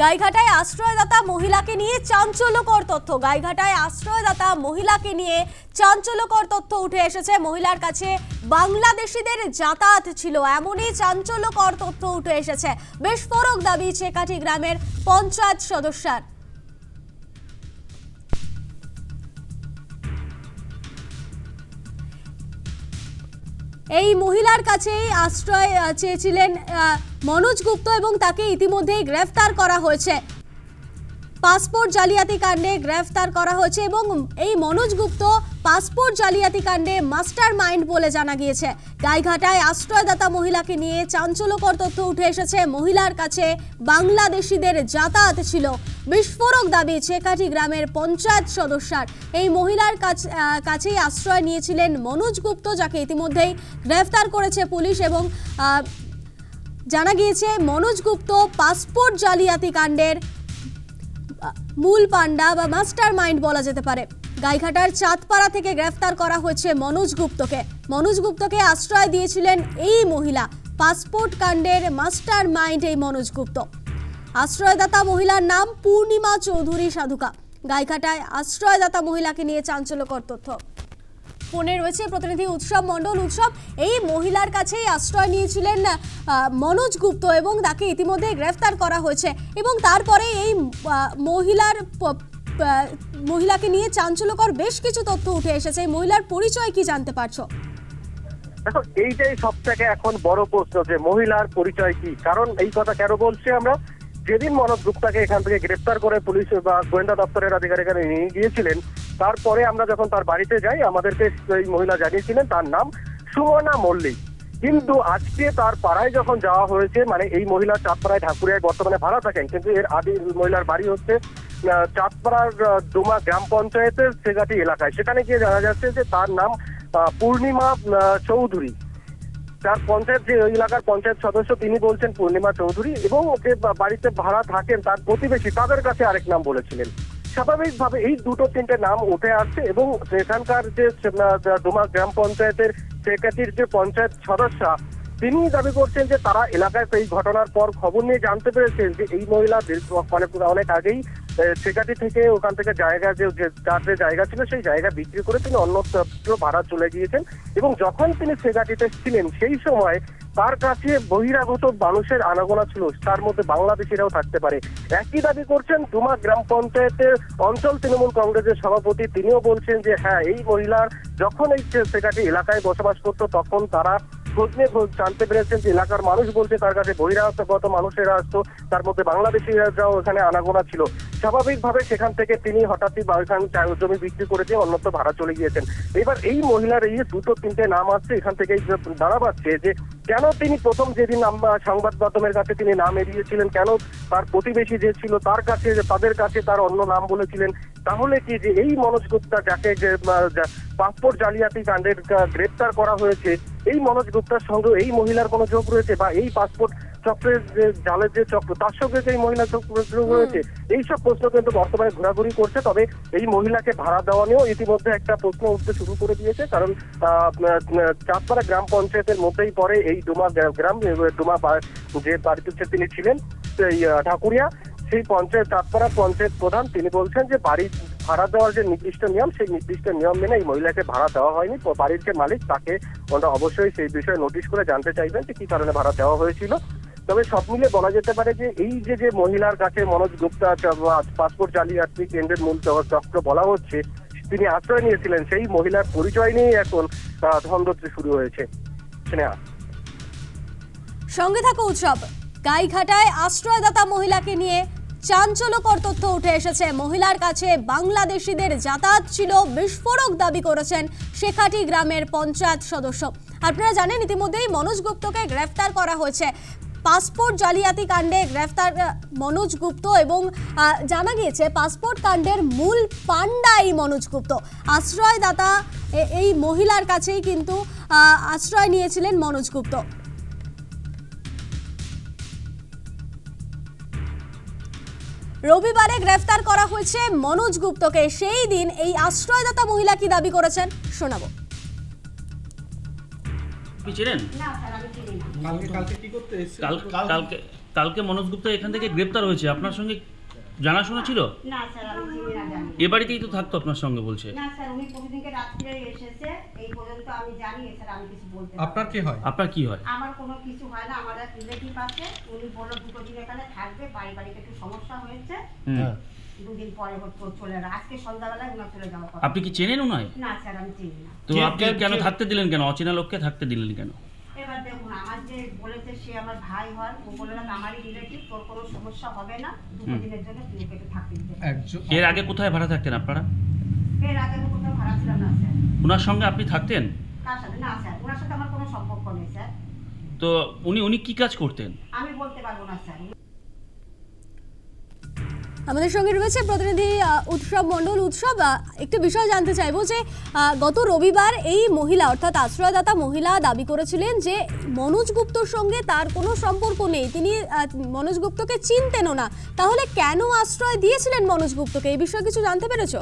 গাইঘাটায় আশ্রয়দাতা মহিলাকে নিয়ে চাঞ্চল্যকর তথ্য। গাইঘাটায় আশ্রয়দাতা মহিলাকে নিয়ে চাঞ্চল্যকর তথ্য উঠে এসেছে। মহিলার কাছে বাংলাদেশিদের যাতায়াত ছিল, এমনই চাঞ্চল্যকর তথ্য উঠে এসেছে। বিস্ফোরক দাবি চেকাঠি গ্রামের পঞ্চায়েত সদস্যার। এই মহিলার কাছেই আশ্রয় চেয়েছিলেন মনোজ গুপ্ত এবং তাকে ইতিমধ্যেই গ্রেফতার করা হয়েছে। পাসপোর্ট জালিয়াতি কাণ্ডে গ্রেফতার করা হয়েছে এবং এই মনোজ গুপ্ত পাসপোর্ট জালিয়াতি কাণ্ডে মাস্টার মাইন্ড বলে জানা গিয়েছে। গাইঘাটায় আশ্রয়দাতা মহিলাকে নিয়ে চাঞ্চল্যকর তথ্য উঠে এসেছে। মহিলার কাছে বাংলাদেশিদের যাতায়াত ছিল। বিস্ফোরক দাবি চেকাঠি গ্রামের পঞ্চায়েত সদস্যার। এই মহিলার কাছেই আশ্রয় নিয়েছিলেন মনোজ গুপ্ত, যাকে ইতিমধ্যেই গ্রেফতার করেছে পুলিশ এবং জানা গিয়েছে মনোজ গুপ্ত পাসপোর্ট জালিয়াতি কাণ্ডের মূল পান্ডা বা মাস্টার মাইন্ড বলা যেতে পারে। গাইঘাটার চাঁদপাড়া থেকে গ্রেফতার করা হয়েছে মনোজ গুপ্তকে। মনোজ গুপ্তকে আশ্রয় দিয়েছিলেন এই মহিলা। পাসপোর্ট কাণ্ডের মাস্টার মাইন্ড এই মনোজ গুপ্ত। আশ্রয়দাতা মহিলার নাম পূর্ণিমা চৌধুরী সাধুকা। গাইঘাটায় আশ্রয়দাতা মহিলাকে নিয়ে চাঞ্চল্যকর তথ্য। ফোনে রয়েছে প্রতিনিধি উৎসব মণ্ডল। উৎসব, এই মহিলার কাছেই আশ্রয় নিয়েছিলেন মনোজ গুপ্ত এবং তাকে ইতিমধ্যে গ্রেফতার করা হয়েছে এবং তারপরে এই মহিলাকে নিয়ে চাঞ্চল্যকর বেশ কিছু তথ্য উঠে এসেছে। এই মহিলার পরিচয় কি জানতে পারছো? দেখো, এইটাই সব থেকে এখন বড় প্রশ্ন যে মহিলার পরিচয় কি। কারণ এই কথা কেন বলছি আমরা, যেদিন মনোজ গুপ্তাকে এখান থেকে গ্রেফতার করে পুলিশ বা গোয়েন্দা দপ্তরের আধিকারিকরা নিয়ে গিয়েছিলেন, তারপরে আমরা যখন তার বাড়িতে যাই আমাদেরকে এই মহিলা জানিয়েছিলেন তার নাম সুমনা মল্লিক। কিন্তু আজকে তার পাড়ায় যখন যাওয়া হয়েছে, মানে এই মহিলা চাঁদপাড়ায় ঢাকুরিয়ায় বর্তমানে ভাড়া থাকেন, কিন্তু এর আদি মহিলার বাড়ি হচ্ছে চাঁদপাড়ার ডোমা গ্রাম পঞ্চায়েতের চেকাঠি এলাকায়। সেখানে গিয়ে জানা যাচ্ছে যে তার নাম পূর্ণিমা চৌধুরী। তার পঞ্চায়েত যে এলাকার পঞ্চায়েত সদস্য তিনি বলছেন পূর্ণিমা চৌধুরী, এবং ওকে বাড়িতে ভাড়া থাকেন তার প্রতিবেশী, তাদের কাছে আরেক নাম বলেছিলেন। স্বাভাবিকভাবে এই দুটো তিনটে নাম উঠে আসছে এবং এখানকার যে ডোমা গ্রাম পঞ্চায়েতের চেকাঠির যে পঞ্চায়েত সদস্য তিনি দাবি করছেন যে তারা এলাকায় এই ঘটনার পর খবর নিয়ে জানতে পেরেছেন যে এই মহিলা অনেক আগেই চেকাঠি থেকে ওখান থেকে জায়গা যার যে জায়গা ছিল সেই জায়গা বিক্রি করে তিনি অন্যত্র ভাড়া চলে গিয়েছেন এবং যখন তিনি চেকাঠিতে ছিলেন সেই সময় তার কাছে বহিরাগত মানুষের আনাগোনা ছিল, তার মধ্যে বাংলাদেশিরাও থাকতে পারে। একই দাবি করছেন ডোমা গ্রাম পঞ্চায়েতের অঞ্চল তৃণমূল কংগ্রেসের সভাপতি। তিনিও বলছেন যে হ্যাঁ, এই মহিলার যখন এই চেকাঠি এলাকায় বসবাস করত তখন তারা খোঁজ নিয়ে জানতে পেরেছেন যে এলাকার মানুষ বলছে তার কাছে বহিরাগত মানুষেরা আসতো, তার মধ্যে বাংলাদেশিরাও এখানে আনাগোনা ছিল। স্বাভাবিকভাবে সেখান থেকে তিনি হঠাৎই জমি বিক্রি করে দিয়ে অন্যত্র ভাড়া চলে গিয়েছেন। এবার এই মহিলার এই দুটো তিনটে নাম আসছে, এখান থেকেই দাঁড়াচ্ছে যে কেন তিনি প্রথম যেদিন সংবাদ মাধ্যমের কাছে তিনি নাম এড়িয়েছিলেন, কেন তার প্রতিবেশী যে ছিল তার কাছে তাদের কাছে তার অন্য নাম বলেছিলেন। তাহলে কি যে এই মনোজ গুপ্তা যাকে যে পাসপোর্ট জালিয়াতি কাণ্ডের গ্রেপ্তার করা হয়েছে, এই মনোজ গুপ্তার সঙ্গে এই মহিলার কোনো যোগ রয়েছে, বা এই পাসপোর্ট চক্রের যে জালের যে চক্র তার সঙ্গে যে এই মহিলার যোগ রয়েছে, এইসব প্রশ্ন কিন্তু বর্তমানে ঘোরাঘুরি করছে। তবে এই মহিলাকে ভাড়া দেওয়া নিয়েও ইতিমধ্যে একটা প্রশ্ন উঠতে শুরু করে দিয়েছে, কারণ চাঁদপাড়া গ্রাম পঞ্চায়েতের মধ্যেই পড়ে এই ডোমা গ্রাম। ডোমা যে বাড়িতে তিনি ছিলেন এই ঢাকুরিয়া, সেই পঞ্চায়েত চাঁদপাড়া পঞ্চায়েত প্রধান তিনি বলছেন যে বাড়ি ভাড়া দেওয়ার যে নির্দিষ্ট নিয়ম, সেই নির্দিষ্ট নিয়ম মেনে এই মহিলাকে ভাড়া দেওয়া হয়নি। বাড়ির যে মালিক তাকে ওরা অবশ্যই সেই বিষয়ে নোটিশ করে জানতে চাইবেন যে কি কারণে ভাড়া দেওয়া হয়েছিল। তবে সব মিলে বলা যেতে পারে যে এই যে মহিলার কাছে মনোজ গুপ্তা পাসপোর্ট জালিয়াতি কেন্দ্রের মূল চক্র বলা হচ্ছে তিনি আশ্রয় নিয়েছিলেন, সেই মহিলার পরিচয় নিয়েই এখন ধন্দত্রী শুরু হয়েছে। সঙ্গে থাকো উৎসব। গাইঘাটায় আশ্রয়দাতা মহিলাকে নিয়ে চাঞ্চল্যকর তথ্য উঠে এসেছে। মহিলার কাছে বাংলাদেশিদের যাতায়াত ছিল। বিস্ফোরক দাবি করেছেন শেখাটি গ্রামের পঞ্চায়েত সদস্য। আপনারা জানেন ইতিমধ্যেই মনোজ গুপ্তকে গ্রেফতার করা হয়েছে। পাসপোর্ট জালিয়াতি কাণ্ডে গ্রেফতার মনোজ গুপ্ত এবং জানা গিয়েছে পাসপোর্ট কাণ্ডের মূল পান্ডা এই মনোজ গুপ্ত। আশ্রয়দাতা এই মহিলার কাছেই কিন্তু আশ্রয় নিয়েছিলেন মনোজ গুপ্ত। রবিবারে গ্রেফতার করা হয়েছে মনোজ গুপ্তকে। সেই দিন এই আশ্রয়দাতা মহিলা কি দাবি করেছেন শোনাবো। আপনি চেনেন? না স্যার আমি চিনি না। কালকে কি করতে এসেছে? কালকে মনোজ গুপ্তা এখান থেকে গ্রেপ্তার হয়েছে, আপনার সঙ্গে জানাশোনা ছিল? না স্যার আমি চিনি না, জানি এ বাড়িতেই তো থাকতো আপনার সঙ্গে বলছে। না স্যার, উনি প্রতিদিনকে রাত্রে এসেছে, এই পর্যন্ত আমি জানি। স্যার আমি কিছু বলতে আপনার কি হয়? আপনার কি হয়? আমার কোনো কিছু হয় না, আমার এক রিলেটিভ আছে, উনি বলল 2 দিন এখানে থাকবে, বাড়িতে একটু সমস্যা হয়েছে, 2 দিন পরে চলে যাবে। আজকে সন্ধ্যাবেলায় উনি চলে যাওয়ার কথা। আপনি কি চেনেন উনায়? না স্যার আমি চিনি না। তো আপনি কেন থাকতে দিলেন, কেন অচেনা লোককে থাকতে দিলেন কেন? এবার দেখুন, আমার যে বলেছে সে আমার ভাই হয়, ও বলল না আমারই রিলেটিভ, তোর কোনো সমস্যা হবে না, 2 দিনের জন্য তুই একটু থাকতে দিতে। এর আগে কোথায় ভাড়া থাকতেন আপনারা? এর আগে তো কোথাও ভাড়া ছিলাম না স্যার। ওনার সঙ্গে আপনি থাকতেন? কার সাথে? না স্যার, ওনার সাথে আমার কোনো সম্পর্ক নেই স্যার। তো উনি কি কাজ করতেন? আমি বলতে পারবো না স্যার। আমাদের সঙ্গে রয়েছে প্রতিনিধি উৎসব মণ্ডল। উৎসব, একটি বিষয় জানতে চাইবো যে গত রবিবার এই মহিলা অর্থাৎ আশ্রয়দাতা মহিলা দাবি করেছিলেন যে মনোজ গুপ্তর সঙ্গে তার কোনো সম্পর্ক নেই, তিনি মনোজ গুপ্তকে চিনতেনও না। তাহলে কেন আশ্রয় দিয়েছিলেন মনোজ গুপ্তকে, এই বিষয়ে কিছু জানতে পেরেছো?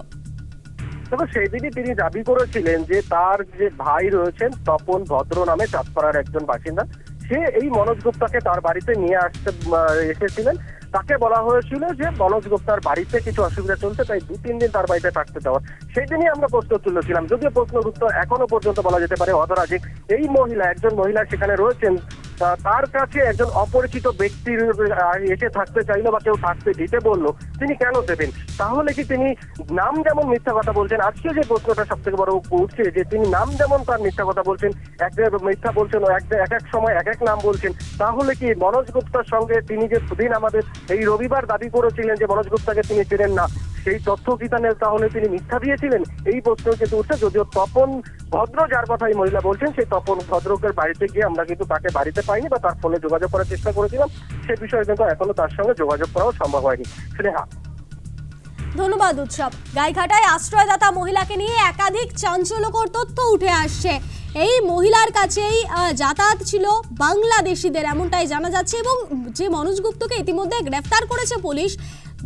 তবে সেই দিনই তিনি দাবি করেছিলেন যে তার যে ভাই রয়েছেন তপন ভদ্র নামে চাঁদপাড়ার একজন বাসিন্দা, সে এই মনোজ গুপ্তাকে তার বাড়িতে নিয়ে এসেছিলেন। তাকে বলা হয়েছিল যে মনোজ গুপ্তার বাড়িতে কিছু অসুবিধা চলছে, তাই 2-3 দিন তার বাড়িতে থাকতে দেওয়া। সেই দিনই আমরা প্রশ্ন তুলেছিলাম, যদিও প্রশ্নের উত্তর এখনো পর্যন্ত বলা যেতে পারে অধরা, যে এই একজন মহিলা সেখানে রয়েছেন, তার কাছে একজন অপরিচিত ব্যক্তির এসে থাকতে চাইলো বা কেউ থাকতে দিতে বললো, তিনি কেন দেবেন? তাহলে কি তিনি নাম যেমন মিথ্যা কথা বলছেন, আজকে যে প্রশ্নটা সব থেকে বড় উঠছে যে তিনি নাম যেমন তার মিথ্যা কথা বলছেন, এক মিথ্যা বলছেন ও এক সময় এক নাম বলছেন, তাহলে কি মনোজ গুপ্তার সঙ্গে তিনি যে দিন আমাদের এই রবিবার দাবি করেছিলেন যে মনোজ গুপ্তাকে তিনি চেনেন না, সেই তথ্য কি তাহলে তিনি মিথ্যা দিয়েছিলেন? এই প্রশ্ন কিন্তু উঠছে। যদিও তপন ভদ্র যার কথা এই মহিলা বলছেন, সেই তপন ভদ্রকের বাড়িতে গিয়ে আমরা কিন্তু তাকে বাড়িতে পাইনি বা তার ফোনে যোগাযোগ করার চেষ্টা করেছিলাম, সে বিষয়ে কিন্তু এখনো তার সঙ্গে যোগাযোগ করাও সম্ভব হয়নি। স্নেহা। ধন্যবাদ উৎসব। গাইঘাটায় আশ্রয়দাতা মহিলাকে নিয়ে একাধিক চাঞ্চল্যকর তথ্য উঠে আসছে। এই মহিলার কাছেই যাতায়াত ছিল বাংলাদেশিদের, এমনটাই জানা যাচ্ছে। এবং যে মনোজ গুপ্তকে ইতিমধ্যে গ্রেফতার করেছে পুলিশ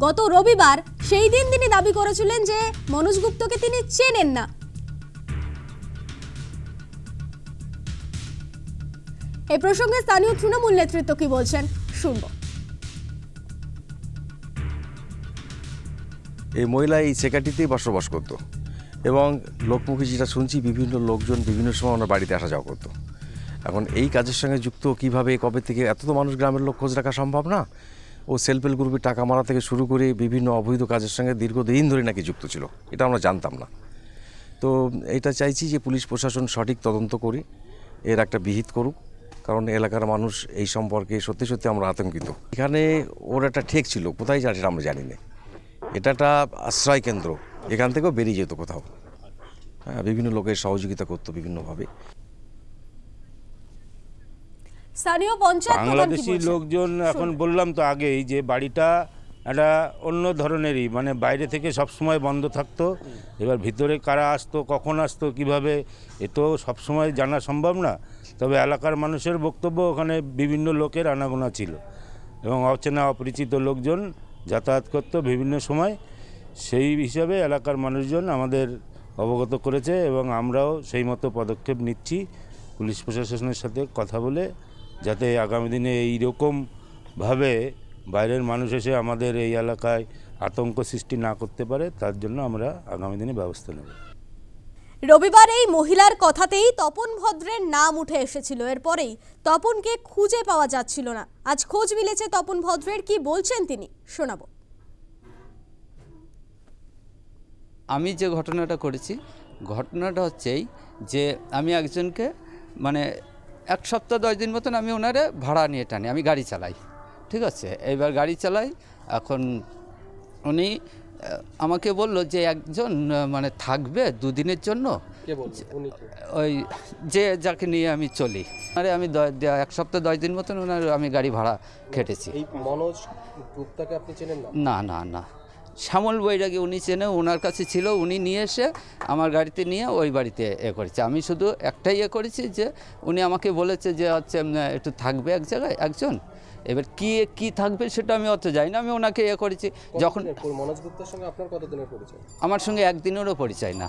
গত রবিবার, সেই দিন তিনি দাবি করেছিলেন যে মনোজ গুপ্তকে তিনি চেনেন না। এই প্রসঙ্গে স্থানীয় তৃণমূল নেতৃত্ব কি বলছেন শুনব। এই মহিলা এই সেক্রেটারিতেই বসবাস করতো এবং লোকমুখে যেটা শুনছি বিভিন্ন লোকজন বিভিন্ন সময় ওনার বাড়িতে আসা যাওয়া করতো। এখন এই কাজের সঙ্গে যুক্ত কিভাবে, কবে থেকে, এত তো মানুষ গ্রামের লোক খোঁজ রাখা সম্ভব না। ও সেলফ হেল্প গ্রুপে টাকা মারা থেকে শুরু করে বিভিন্ন অবৈধ কাজের সঙ্গে দীর্ঘদিন ধরে নাকি যুক্ত ছিল, এটা আমরা জানতাম না। তো এটা চাইছি যে পুলিশ প্রশাসন সঠিক তদন্ত করে এর একটা বিহিত করুক, কারণ এলাকার মানুষ এই সম্পর্কে সত্যি সত্যি আমরা আতঙ্কিত। এখানে ওর একটা ঠেক ছিল, কোথায় যায় সেটা আমরা জানি না। এটা একটা আশ্রয় কেন্দ্র, এখান থেকেও বেরিয়ে যেত কোথাও। হ্যাঁ, বিভিন্ন লোকের সহযোগিতা করতো বিভিন্নভাবে। স্থানীয় পঞ্চায়েত বাংলাদেশি লোকজন, এখন বললাম তো আগেই যে বাড়িটা একটা অন্য ধরনেরই, মানে বাইরে থেকে সবসময় বন্ধ থাকতো। এবার ভিতরে কারা আসতো, কখন আসতো, কিভাবে, এ তো সবসময় জানা সম্ভব না। তবে এলাকার মানুষের বক্তব্য ওখানে বিভিন্ন লোকের আনাগোনা ছিল এবং অচেনা অপরিচিত লোকজন যাতায়াত করতো বিভিন্ন সময়। সেই হিসাবে এলাকার মানুষজন আমাদের অবগত করেছে এবং আমরাও সেই মতো পদক্ষেপ নিচ্ছি পুলিশ প্রশাসনের সাথে কথা বলে, যাতে আগামী দিনে এইরকমভাবে বাইরের মানুষ এসে আমাদের এই এলাকায় আতঙ্ক সৃষ্টি না করতে পারে, তার জন্য আমরা আগামী দিনে ব্যবস্থা নেব। রবিবার এই মহিলার কথাতেই তপন ভদ্রের নাম উঠে এসেছিল। এরপরেই তপনকে খুঁজে পাওয়া যাচ্ছিল না। আজ খোঁজ মিলেছে তপন ভদ্রের, কি বলছেন তিনি শোনাবো। আমি যে ঘটনাটা করেছি, ঘটনাটা হচ্ছে এই যে আমি একজনকে মানে 1 সপ্তাহ 10 দিন মতন আমি ওনারে ভাড়া নিয়ে টানি, আমি গাড়ি চালাই, ঠিক আছে। এইবার গাড়ি চালাই, এখন উনি আমাকে বলল যে একজন মানে থাকবে 2 দিনের জন্য, ওই যে যাকে নিয়ে আমি চলি। আরে আমি 1 সপ্তাহ 10 দিন মতন ওনার আমি গাড়ি ভাড়া খেটেছি। এই মনোজ গুপ্তাকে আপনি চেনেন না? না না না, শ্যামল বৈরাগী উনি চেনে, ওনার কাছে ছিল, উনি নিয়ে এসে আমার গাড়িতে নিয়ে ওই বাড়িতে করেছে। আমি শুধু একটাই করেছি যে উনি আমাকে বলেছে যে হচ্ছে একটু থাকবে এক জায়গায় একজন, এবার কি থাকবে সেটা আমি অত জানি না। আমি ওনাকে করেছি। যখন মনোজ গুপ্তার সঙ্গে আপনার কতদিনের পরিচয়? আমার সঙ্গে 1 দিনেরও পরিচয় না।